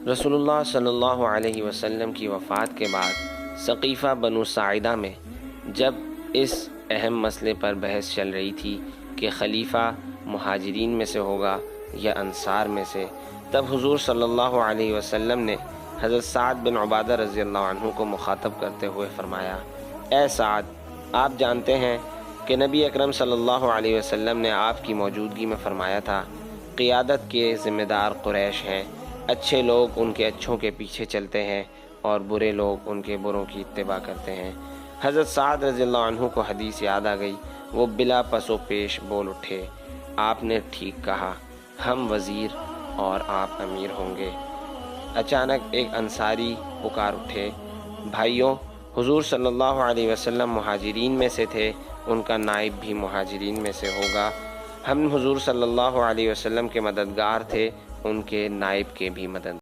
رسول اللہ صلی اللہ علیہ وسلم کی وفات کے بعد ثقیفہ بنو ساعدہ میں جب اس اہم مسئلے پر بحث چل رہی تھی کہ خلیفہ مہاجرین میں سے ہوگا یا انصار میں سے، تب حضور صلی اللہ علیہ وسلم نے حضرت سعد بن عبادہ رضی اللہ عنہ کو مخاطب کرتے ہوئے فرمایا: اے سعد، آپ جانتے ہیں کہ نبی اکرم صلی اللہ علیہ وسلم نے آپ کی موجودگی میں فرمایا تھا، قیادت کے ذمہ دار قریش ہیں، اچھے لوگ ان کے اچھوں کے پیچھے چلتے ہیں اور برے لوگ ان کے بروں کی اتباع کرتے ہیں۔ حضرت سعد رضی اللہ عنہ کو حدیث یاد آ گئی، وہ بلا پس و پیش بول اٹھے: آپ نے ٹھیک کہا، ہم وزیر اور آپ امیر ہوں گے۔ اچانک ایک انصاری پکار اٹھے: بھائیوں، حضور صلی اللہ علیہ وسلم مہاجرین میں سے تھے، ان کا نائب بھی مہاجرین میں سے ہوگا۔ ہم حضور صلی اللہ علیہ وسلم کے مددگار تھے، ان کے نائب کے بھی مدد